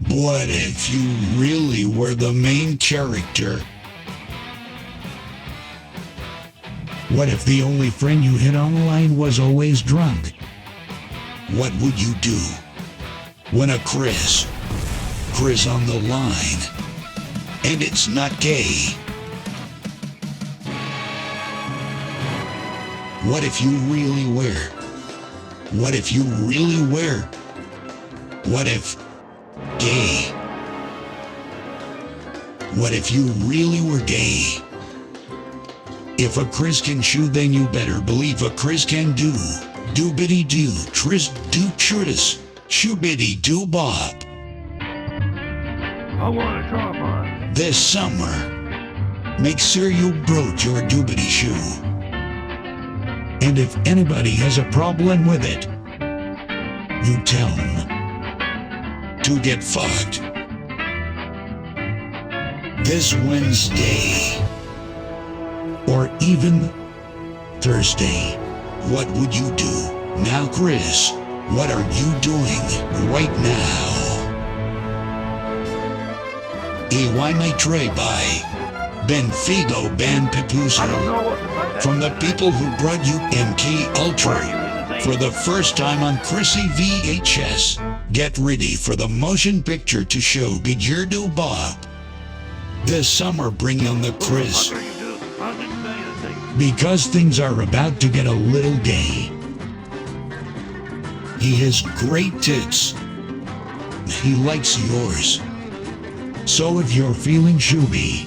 What if you really were the main character? What if the only friend you hit online was always drunk? What would you do when a Chris on the line, and it's not gay? What if you really were? What if you really were? What if gay? What if you really were gay? If a Chris can shoot, then you better believe a Chris can do. Doobity doo, tris do churtis, Shoobidee Doo Bop. I want to drop on. This summer, make sure you broach your doobity shoe. And if anybody has a problem with it, you tell them to get fucked. This Wednesday, or even Thursday, what would you do? Now, Chris, what are you doing right now? Iwai Maitre by Benfigo Ban Papuso. From the people who brought you MK Ultra for the first time on Chrissy VHS. Get ready for the motion picture to show Shoobidee Doo Bop. This summer, bring on the Chris. Because things are about to get a little gay. He has great tits. He likes yours. So if you're feeling shooby,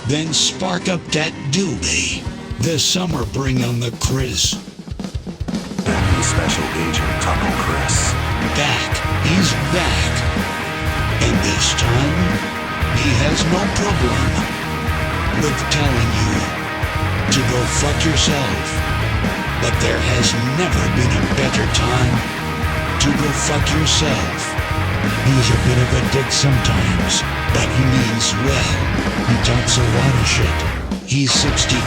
then spark up that doobie. This summer, bring on the Chris. That new special agent, Taco Chris. Back. He's back. And this time, he has no problem with telling you to go fuck yourself. But there has never been a better time to go fuck yourself. He's a bit of a dick sometimes, but he means well. He talks a lot of shit. He's 62.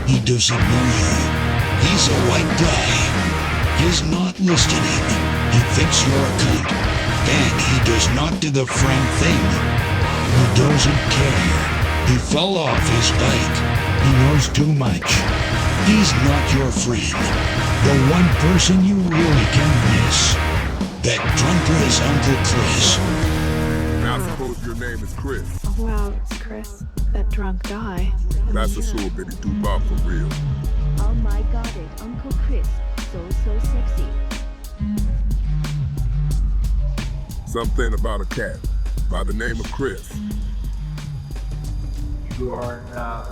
He doesn't know you. He's a white guy. He's not listening. He thinks you're a cunt. And he does not do the friend thing. He doesn't care. He fell off his bike. He knows too much. He's not your friend. The one person you really can miss. That drunker is Uncle Chris. Now suppose your name is Chris. Oh wow, it's Chris, that drunk guy. That's a Shoobidee Doo Bop for real. Oh my god, it's Uncle Chris. So sexy. Something about a cat by the name of Chris. You are not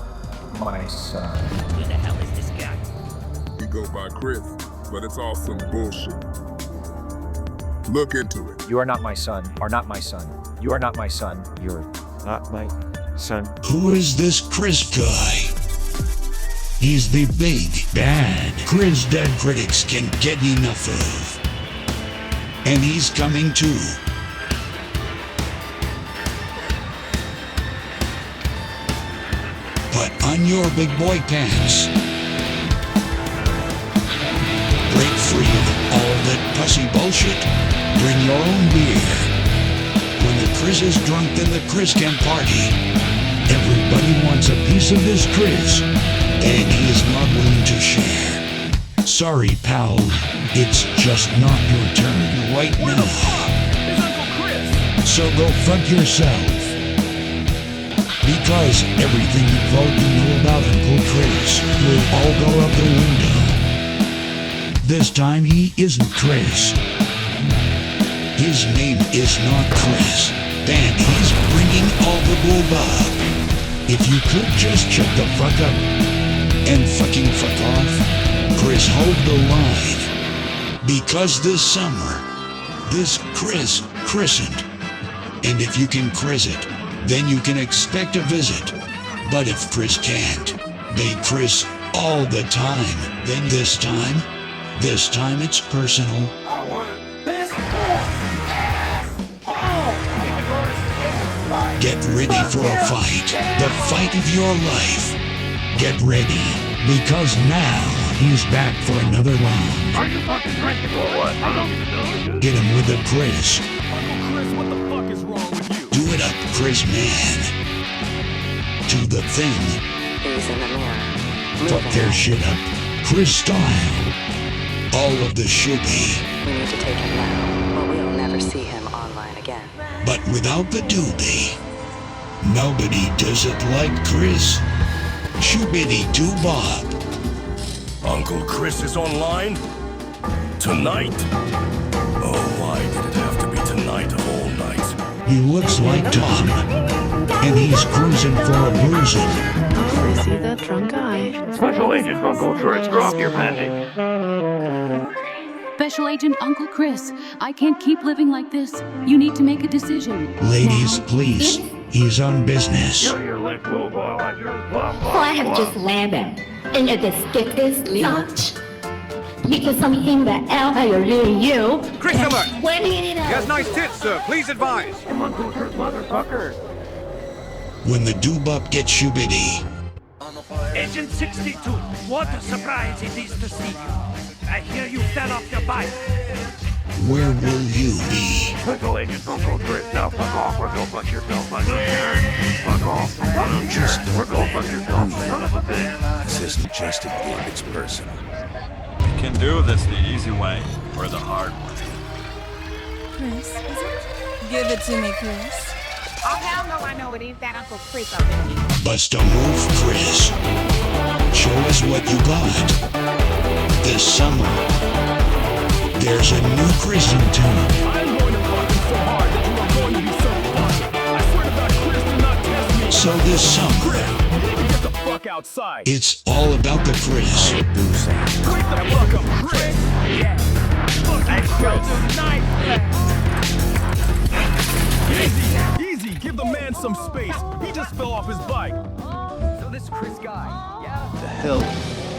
my son. Who the hell is this guy? He go by Chris, but it's all some bullshit. Look into it. You are not my son. Are not my son. You are not my son. You're not my son. Who is this Chris guy? He's the big, bad Chris that critics can get enough of. And he's coming too. Put on your big boy pants. Break free of all that pussy bullshit. Bring your own beer. When the Chris is drunk, then the Chris can party. Everybody wants a piece of this Chris, and he is not willing to share. Sorry, pal. It's just not your turn right now. It's Uncle Chris. So go fuck yourself. Because everything you thought you knew about Uncle Chris will all go out the window. This time he isn't Chris. His name is not Chris. And he's bringing all the bull up. If you could just shut the fuck up and fucking fuck off, Chris, hold the line. Because this summer, this Chris christened. And if you can Chris it, then you can expect a visit. But if Chris can't, they Chris all the time. Then this time it's personal. I want this. Get ready for a fight. The fight of your life. Get ready. Because now he's back for another round. Are you fucking drinking or what? I don't even know. Hit him with a Chris. Uncle Chris, what the up CHRISman. To the thing. He's in the mirror. Fuck their shit up Chris style. All of the Shoobie. We need to take him now, or we'll never see him online again. But without the doobie, nobody does it like Chris. Shoobidee Doo Bop. Uncle Chris is online? Tonight? Oh, why did it have to be tonight of all nights? He looks like Tom, and he's cruising for a bruising. Oh, I see that drunk guy. Special Agent Uncle Chris, drop your pending. Special Agent Uncle Chris, I can't keep living like this. You need to make a decision. Ladies, please, he's on business. Your lip will blow on your bum. I have just landed in a distinctive launch. Because something that else I really you. Chris alert! When you He has nice tits, sir. Please advise. Uncle Chris, motherfucker. When the Doo Bop gets Shoobidee, Agent 62, what a surprise it is to see you. I hear you fell off your bike. where will you be? Special Agent Uncle Chris, now fuck off or go fuck yourself, I don't care. Fuck off, I don't care. Or go fuck yourself, son of a bitch. This isn't just a game, it's personal. You can do this the easy way or the hard way. Chris, is it? Give it to me, Chris. Oh, hell no, I know it ain't that Uncle Chris up in here. Bust a move, Chris. Show us what you got. This summer, there's a new Chrissin tune. I'm going to fuck you so hard that you are going to be so fucked. I swear to God, Chris, do not test me. So this summer, You need to get the fuck outside. it's all about the Chris. Wake the fuck up, Chris. Yeah. Fuck you, Chris. Easy, give the man some space. He just fell off his bike. So this Chris guy, yeah? The hell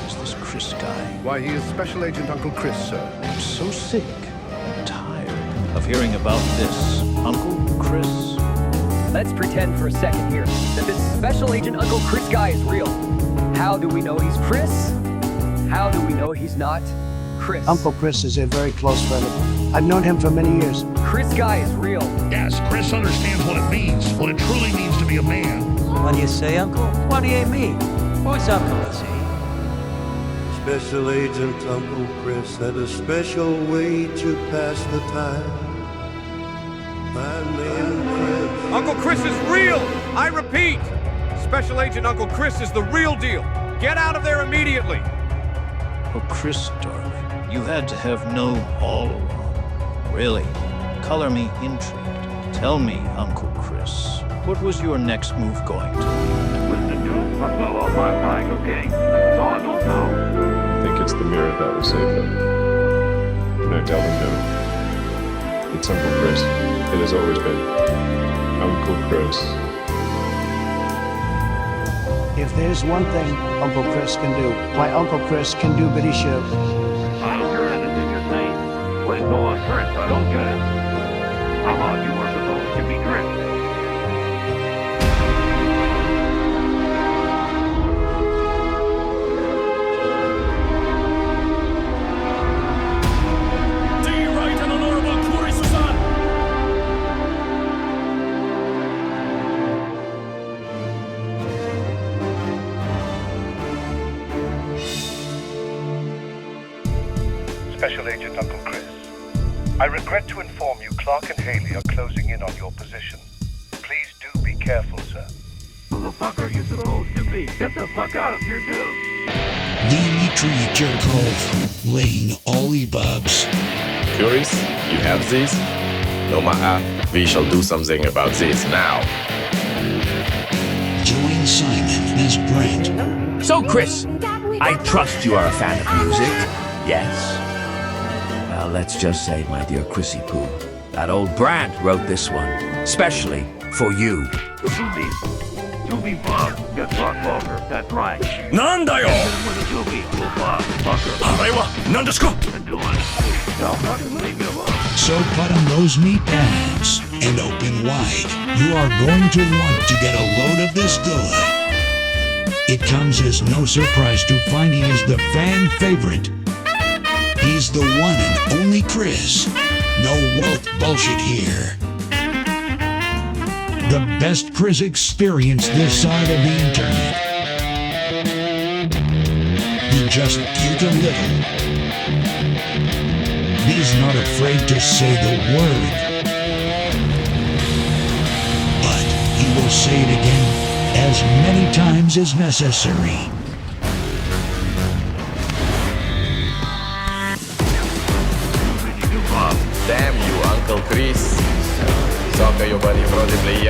is this Chris guy? Why, he is Special Agent Uncle Chris, sir. I'm so sick and tired of hearing about this. Uncle Chris? Let's pretend for a second here that this Special Agent Uncle Chris guy is real. How do we know he's Chris? How do we know he's not Chris? Uncle Chris is a very close friend of mine. I've known him for many years. Chris guy is real. Yes, Chris understands what it means, what it truly means to be a man. What do you say, Uncle? What do you mean? Who's Uncle, is he? Special Agent Uncle Chris had a special way to pass the time. My name Chris. Uncle Chris is real! I repeat! Special Agent Uncle Chris is the real deal. Get out of there immediately! Oh, Chris, darling, you had to have known all along. Really, color me intrigued. Tell me, Uncle Chris, what was your next move going to be? Listen, dude, I fell off my bike, okay? So I don't know. I think it's the mirror that will save them. No, tell them no. It's Uncle Chris. It has always been. Uncle Chris. If there's one thing Uncle Chris can do, why Uncle Chris can do bitty shoo. I don't care anything you're saying. Please go on, Chris, I don't get it. I thought you were supposed to be Chris. Special Agent Uncle Chris, I regret to inform you Klarck and Hayleigh are closing in on your position. Please do be careful, sir. Who the fuck are you supposed to be? Get the fuck out of here, dude! Dimitri Jerkov laying Olly Bubs. Curious? You have this? No matter, we shall do something about this now. Join Simon as Brandt. So, Chris, I trust you are a fan of music, yes? Well, let's just say, my dear Chrissy Poo, that old Brandt wrote this one, especially for you. Shoobie Bop gets locked longer, that's right. Nandayo! So put on those knee pads and open wide. You are going to want to get a load of this good. It comes as no surprise to find he is the fan favorite. He's the one and only Chris. No woke bullshit here. The best Chris experience this side of the internet. He just puked a little. He's not afraid to say the word. But he will say it again as many times as necessary. Shoobidee Doo Bop. Damn you, Uncle Chris. Suck your buddy from the play.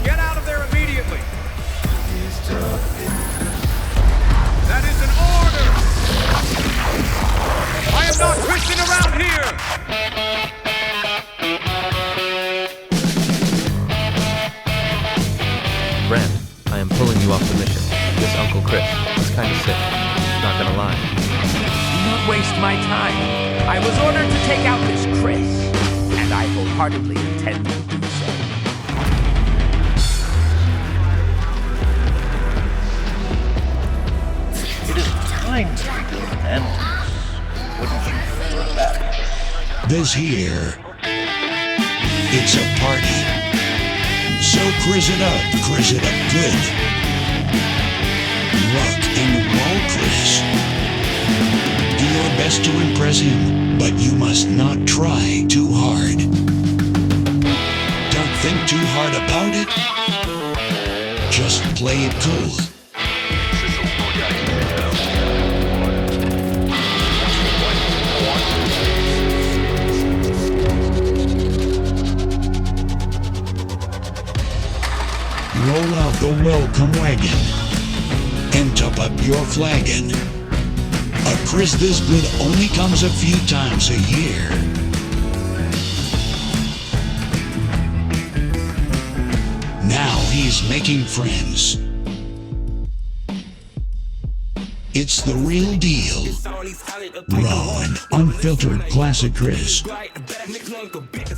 Get out of there immediately! That is an order! I am not twisting around here! Brandt, I am pulling you off the mission. This Uncle Chris is kind of sick. Not gonna lie. Do not waste my time. I was ordered to take out this Chris, and I wholeheartedly intend to do so. It is time to end this. Wouldn't you prefer that? This here, it's a party. So Chris it up good. Rock and roll Chris. Do your best to impress him, but you must not try too hard. Don't think too hard about it. Just play it cool. Roll out the welcome wagon and top up your flagon. A Chris this good only comes a few times a year. Now he's making friends. It's the real deal. Raw and unfiltered classic Chris.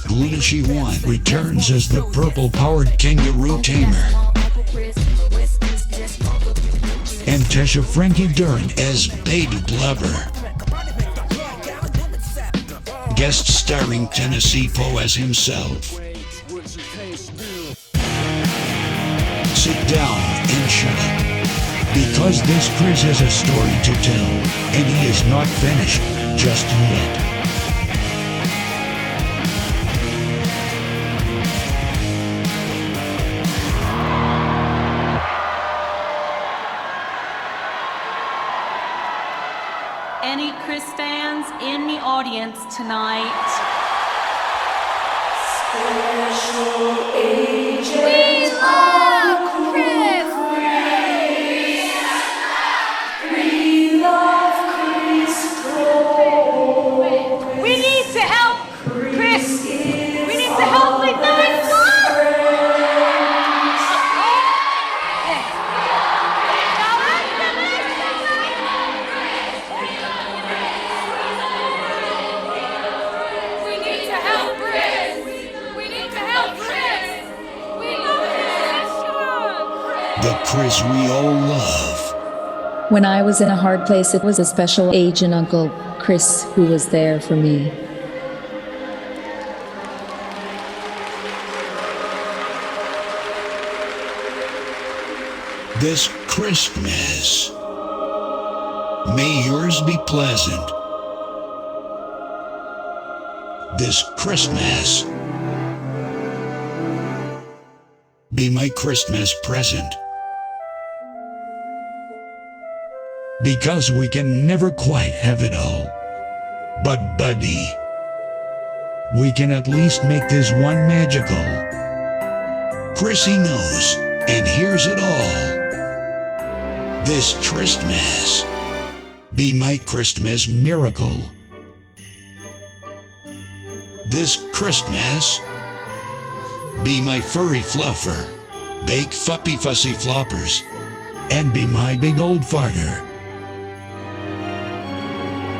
Glutashy One returns as the purple-powered kangaroo tamer. And Tesha Frankie Duran as Baby Blubber. Guest starring Tennessee Poe as himself. Sit down and shut up. Because this Chris has a story to tell, and he is not finished just yet. Any Chris fans in the audience tonight? Special Agent. We love Chris! We love Chris. We need to help Chris! We need to help with the The Chris we all love. When I was in a hard place, it was a special agent Uncle Chris who was there for me. This CHRISmas. May yours be pleasant. This Christmas. Be my Christmas present. Because we can never quite have it all. But buddy, we can at least make this one magical. Chrissy knows and hears it all. This CHRISmas. Be my Christmas miracle. This Christmas. Be my furry fluffer. Bake fuppy fussy floppers. And be my big old farter.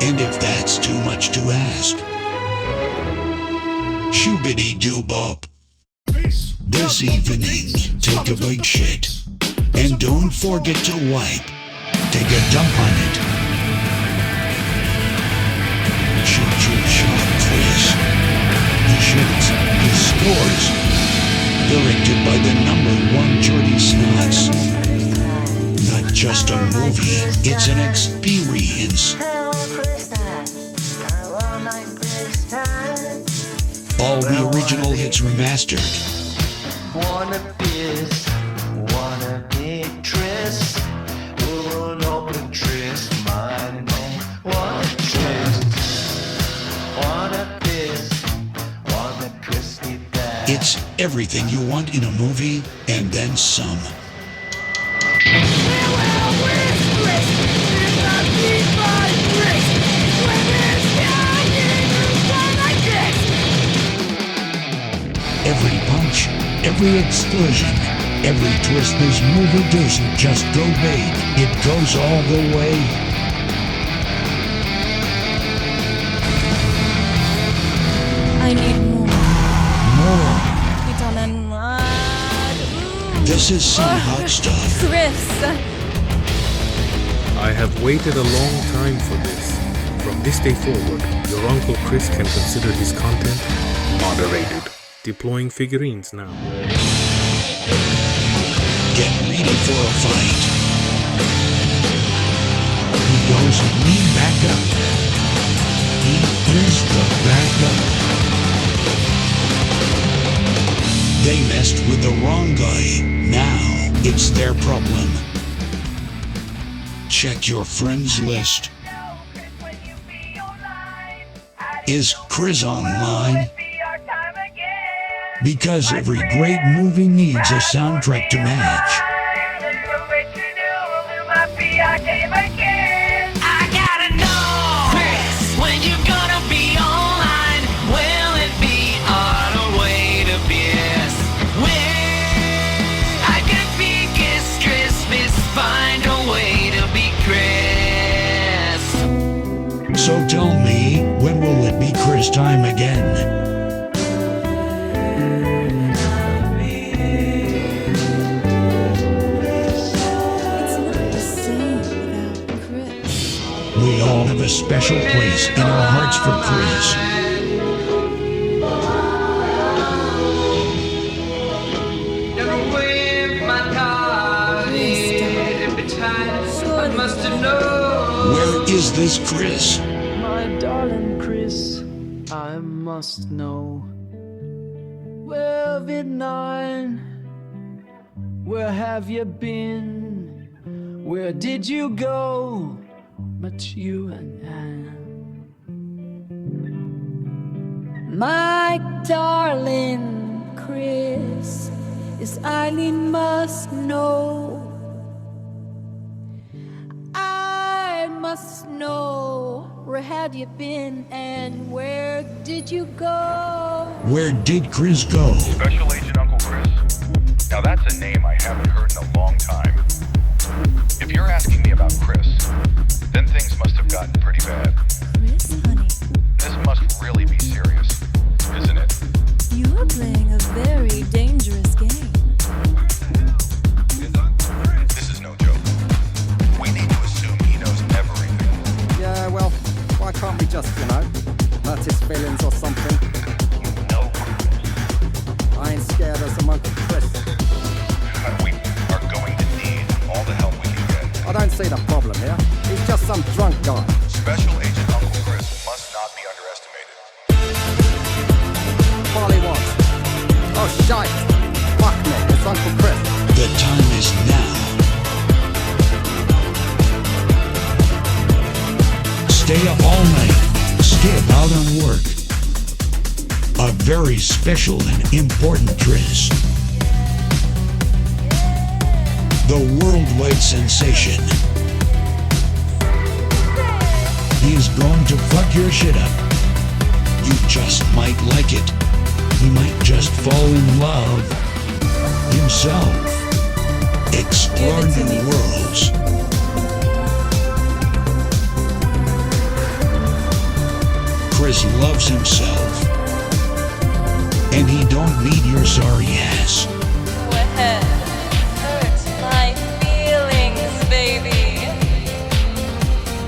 And if that's too much to ask, Shoobidee Doo Bop. This evening, take a big shit. And don't forget to wipe. Take a dump on it. Shoot your shot, Chris. The shirts, the score movie, it's an experience. All the original hits remastered. Wanna piss, wanna big tris, woman open tris, mine man, wanna tris, wanna piss, wanna crispy that. It's everything you want in a movie, and then some. Every punch, every explosion, every twist this movie doesn't just go big, it goes all the way. I need More. more. This is some hot stuff. Chris. I have waited a long time for this. From this day forward, your Uncle Chris can consider his content moderated. Deploying figurines now. Get ready for a fight. He goes lean back up. He is the backup. They messed with the wrong guy. Now it's their problem. Check your friends list. Is Chris online? Because every great movie needs a soundtrack to match. I gotta know, Chris, when you gonna be online? Will it be on our way to BS? When I can be CHRISmas, find a way to be Chris. So tell me, when will it be Chris time again? We all have a special place in our hearts for Chris. Where is this Chris? My darling Chris, I must know. Where V9? Where have you been? Where did you go? But you and My darling Chris, is Eileen must know. I must know, where had you been and where did you go? Where did Chris go? Special Agent Uncle Chris. Now that's a name I haven't heard in a long time. If you're asking me about Chris, then things must have gotten pretty bad. Chris, honey. This must really be serious, isn't it? You are playing a very dangerous game. This is no joke. We need to assume he knows everything. Yeah, well, why can't we just, hurt his feelings or something? No. I ain't scared of some Uncle Chris. We are going to need all the help we can get. I don't see the problem here. He's just some drunk guy. Special Agent Uncle Chris must not be underestimated. Polly wants. Oh, shite. Fuck me, it's Uncle Chris. The time is now. Stay up all night. Skip out on work. A very special and important tryst. The worldwide sensation. He's going to fuck your shit up. You just might like it. He might just fall in love himself. Explore new worlds. Chris loves himself. And he don't need your sorry ass. Hurt my feelings, baby.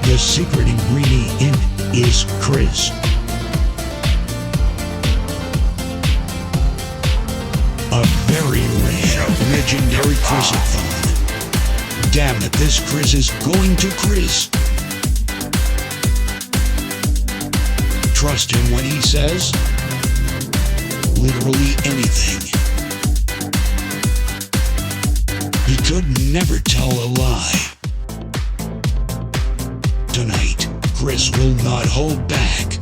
The secret ingredient is Chris. A very rare, legendary Chrissin. Damn it, this Chris is going to Chris. Trust him when he says literally anything. He could never tell a lie. Tonight, Chris will not hold back.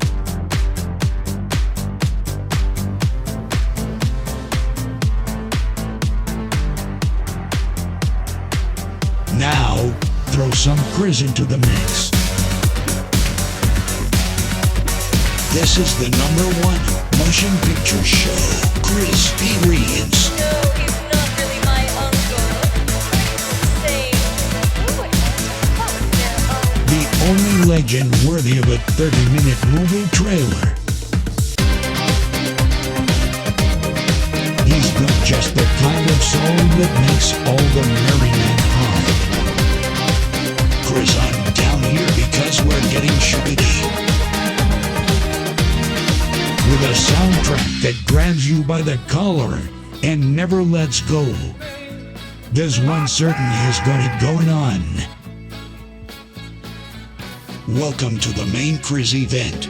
Now, throw some Chris into the mix. This is the #1 motion picture show, CHRISmas. No, he's not really my uncle. The only legend worthy of a 30-minute movie trailer. He's not just the kind of soul that makes all the merriment hard. Chris, I'm down here because we're getting Shoobidee. With a soundtrack that grabs you by the collar and never lets go. This one certainly has got it going on. Welcome to the main Chris event.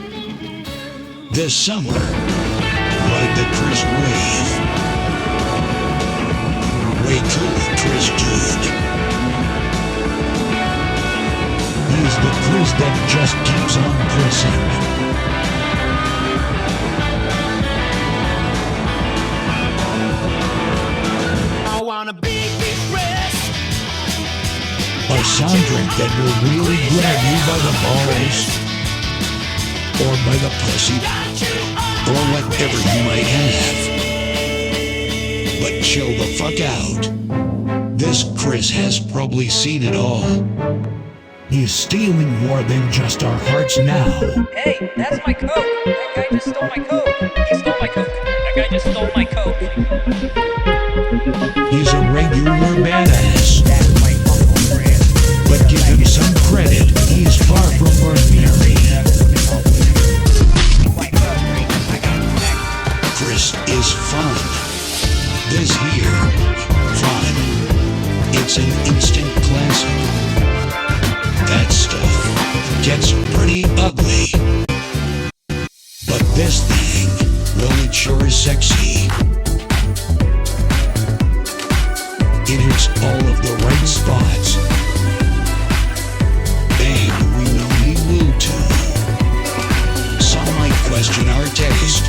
This summer, ride the Chris wave. Way cool, Chris dude. He's the Chris that just keeps on Chrising. A soundtrack that will really grab you by the balls, or by the pussy, or whatever you might have. But chill the fuck out. This Chris has probably seen it all. He's stealing more than just our hearts now. Hey, that's my coke. That guy just stole my coke. He stole my coke. That guy just stole my coke. He's a regular badass. But give him some credit, he's far from ordinary. Chris is fun. This here, fun. It's an instant classic. That stuff gets pretty ugly. But this thing, well, it sure is sexy. It hits all of the right spots. And we know he will too. Some might question our taste.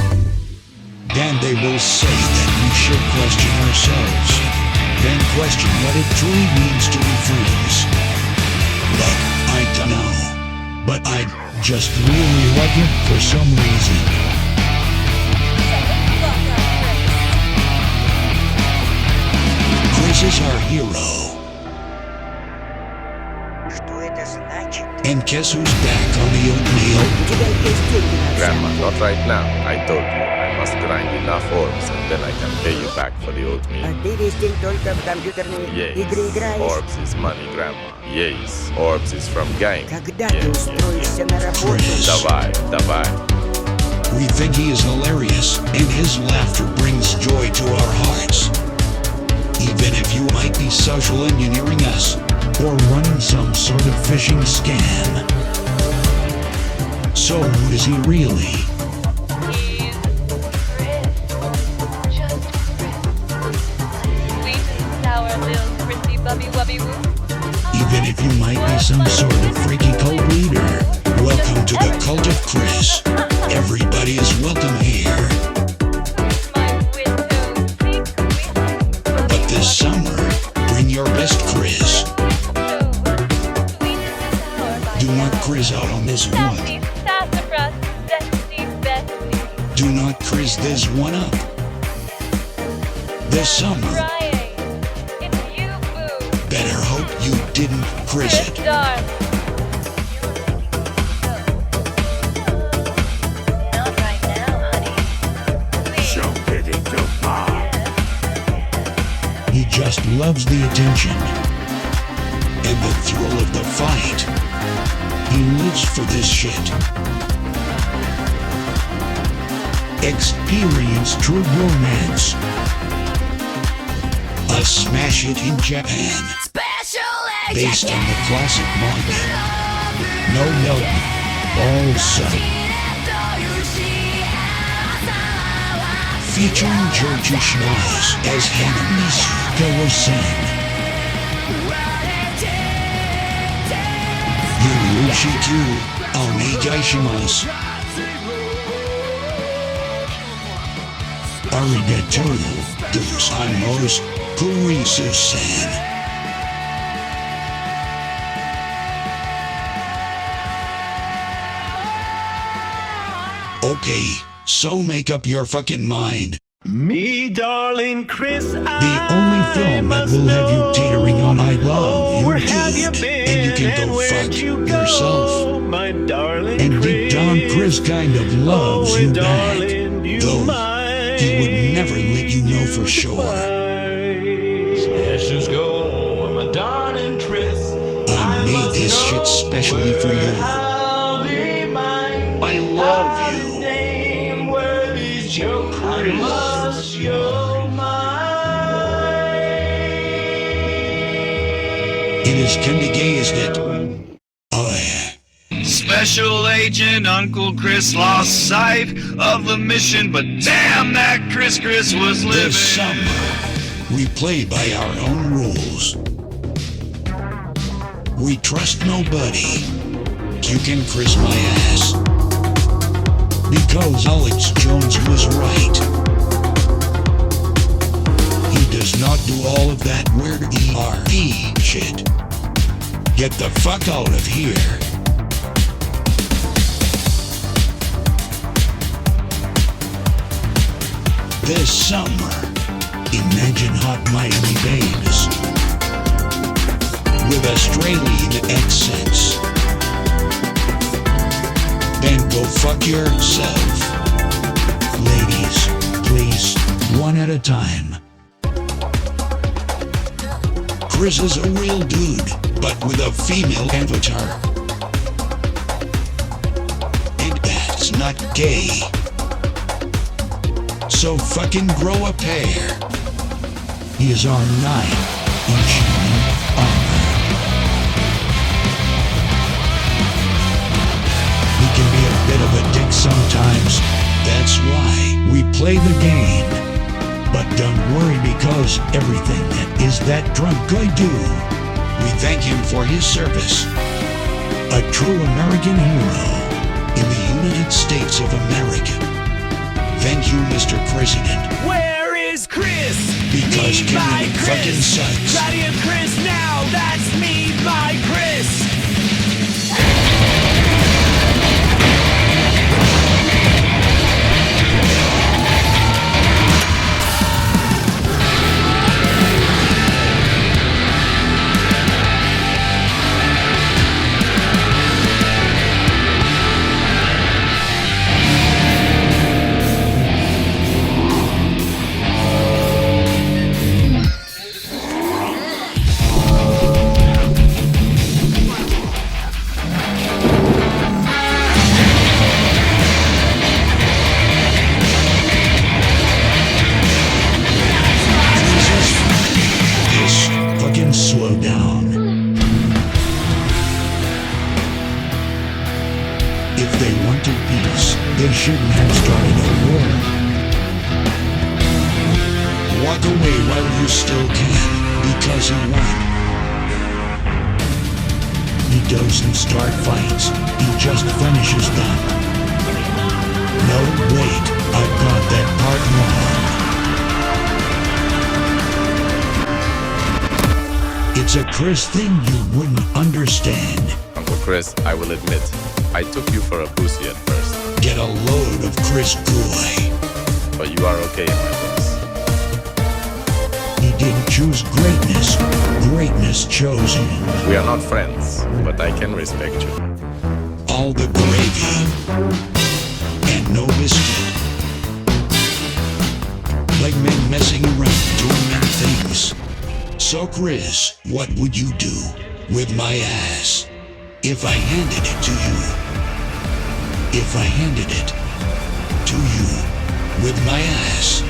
And they will say that we should question ourselves. Then question what it truly means to be friends. But I don't know. But I just really like it for some reason. Chris is our hero. And guess who's back on the oatmeal? Grandma, not right now. I told you, I must grind enough orbs and then I can pay you back for the oatmeal. Yes, orbs is money, Grandma. Yes, orbs is from gang. Yes. Давай, давай. We think he is hilarious, and his laughter brings joy to our hearts. Even if you might be social engineering us, or running some sort of phishing scam. So who is he really? He's Chris. Just Chris. Sweet and sour little Chrissy bubby wubby woo. Even if you might be some sort of freaky cult leader, welcome to the cult of Chris. Everybody is welcome here. But this summer, bring your best Chris. Do not Chris out on this one. Do not Chris this one up. This summer. Better hope you didn't Chris it. Shoobidee Doo Bop. He just loves the attention and the thrill of the fight. He lives for this shit. Experience true romance. A smash hit in Japan. Special based on the classic manga. No Milton, all sub. Featuring Jordie Snots as Hanamizu, Kawa-san. Yoroshiku, onegaishimasu. Arigatou gozaimasu, CHRISmas-san. Okay, so make up your fucking mind. Me, darling Chris, the only film that will have you teetering on I love you, dude. And you can go fuck yourself. My darling and deep down, Chris kind of loves you back. Though he would never let you know for sure. Smashes go, my darling Chris. I made this shit specially for you. I love you. It is kinda gay, isn't it? Oh yeah. Special Agent Uncle Chris lost sight of the mission, but damn that Chris was living. This summer, we play by our own rules. We trust nobody. You can Chris my ass. Because Alex Jones was right. He does not do all of that weird ERP shit. Get the fuck out of here. This summer, imagine hot Miami babes with Australian accents. Then go fuck yourself. Ladies, please, one at a time. Chris is a real dude, but with a female avatar. And that's not gay. So fucking grow a pair. He is our 9-inch armor. He can be a bit of a dick sometimes. That's why we play the game. But don't worry, because everything that is that drunk guy do, we thank him for his service. A true American hero in the United States of America. Thank you, Mr. President. Where is Chris? Because me by Kennedy Chris. fucking sucks. Radio Chris now, that's me by Chris. Slow down. If they wanted peace, they shouldn't have started a war. Walk away while you still can, because he won. He doesn't start fights, he just finishes them. No, wait, I got that part wrong. It's a Chris thing you wouldn't understand. Uncle Chris, I will admit, I took you for a pussy at first. Get a load of Chris Goy. But you are okay in my books. He didn't choose greatness. Greatness chose him. We are not friends, but I can respect you. All the gravy and no biscuit. Like men messing around doing men things. So Chris, what would you do with my ass if I handed it to you? If I handed it to you with my ass?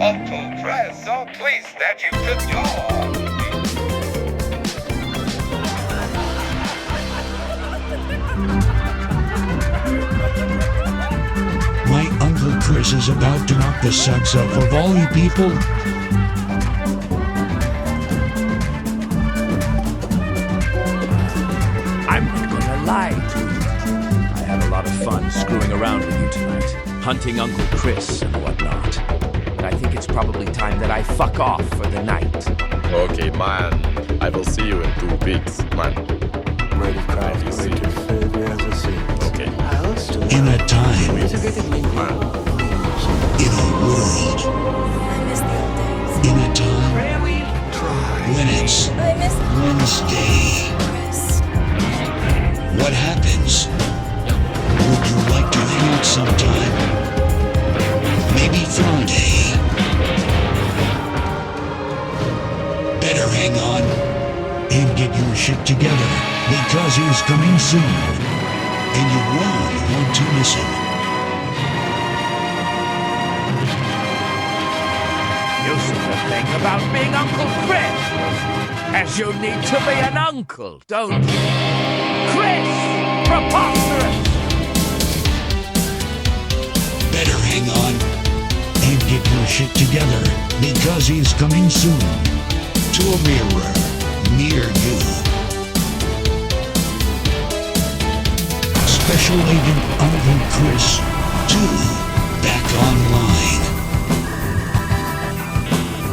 Uncle Chris, so pleased that you could join. My Uncle Chris is about to knock the socks off of all you people. I'm not gonna lie to you. I had a lot of fun screwing around with you tonight, hunting Uncle Chris and whatnot. But I think it's probably time that I fuck off for the night. Okay, man. I will see you in 2 weeks, man. Okay. In a time, in a world, in a time when it's Wednesday. What happens? Would you like to feel it sometime? Maybe Friday. Better hang on and get your shit together because he's coming soon. And you won't want to miss him. You sort of think about being Uncle Chris, as you need to be an uncle, don't you? Chris! Preposterous! Better hang on and get your shit together because he's coming soon to a mirror near you. Special Agent Uncle Chris 2 back online.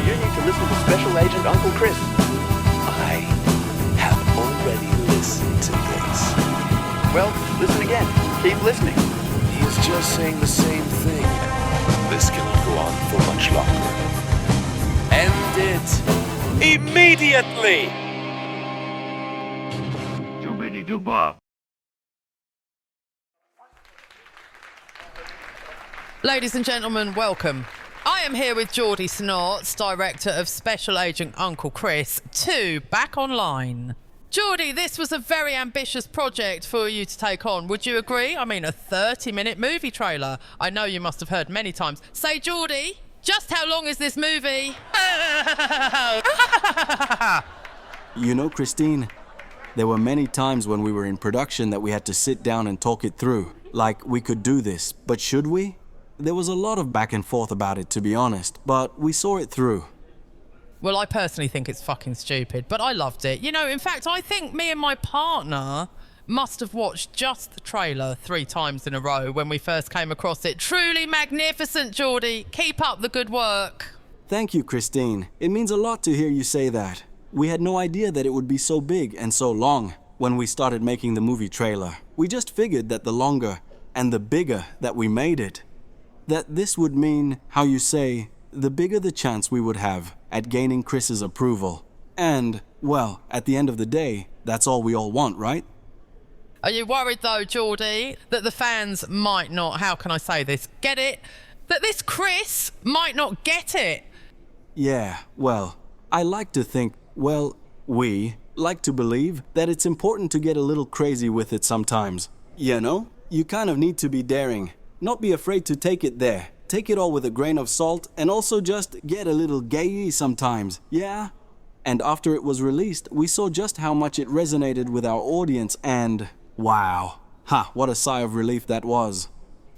You need to listen to Special Agent Uncle Chris. I have already listened to this. Well, listen again. Keep listening. He is just saying the same thing. This cannot go on for much longer. End it immediately! Shoobidee Doo Bop. Ladies and gentlemen, welcome. I am here with Jordie Snots, director of Special Agent Uncle Chris 2, back online. Jordie, this was a very ambitious project for you to take on. Would you agree? I mean, a 30-minute movie trailer. I know you must have heard many times. Say, Jordie, just how long is this movie? You know, Christine, there were many times when we were in production that we had to sit down and talk it through. Like, we could do this, but should we? There was a lot of back and forth about it, to be honest, but we saw it through. Well, I personally think it's fucking stupid, but I loved it. You know, in fact, I think me and my partner must have watched just the trailer 3 times in a row when we first came across it. Truly magnificent, Jordie. Keep up the good work. Thank you, Christine. It means a lot to hear you say that. We had no idea that it would be so big and so long when we started making the movie trailer. We just figured that the longer and the bigger that we made it, that this would mean, how you say, the bigger the chance we would have at gaining Chris's approval. And, well, at the end of the day, that's all we all want, right? Are you worried though, Jordie, that the fans might not, how can I say this, get it? That this Chris might not get it? Yeah, well, I like to think, well, we like to believe that it's important to get a little crazy with it sometimes. You know, you kind of need to be daring. Not be afraid to take it there. Take it all with a grain of salt and also just get a little gay sometimes, yeah? And after it was released, we saw just how much it resonated with our audience and wow. Ha, what a sigh of relief that was.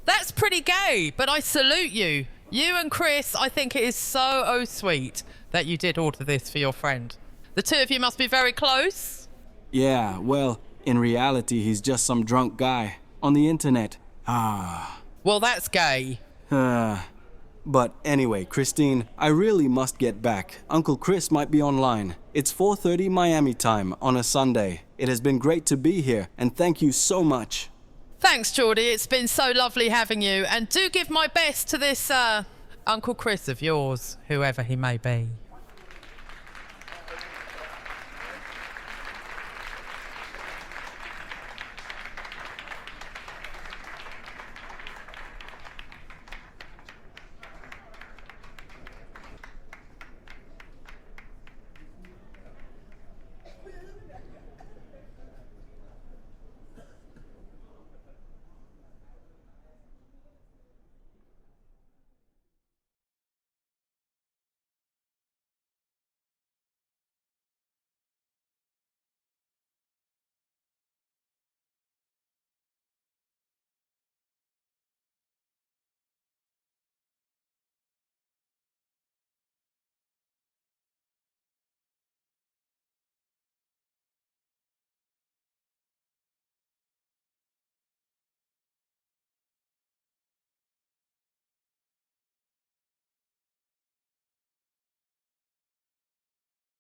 That's pretty gay, but I salute you. You and Chris, I think it is so sweet that you did order this for your friend. The two of you must be very close. Yeah, well, in reality, he's just some drunk guy on the internet. Well, that's gay. But anyway, Christine, I really must get back. Uncle Chris might be online. It's 4:30 Miami time on a Sunday. It has been great to be here, and thank you so much. Thanks, Jordie. It's been so lovely having you. And do give my best to this Uncle Chris of yours, whoever he may be.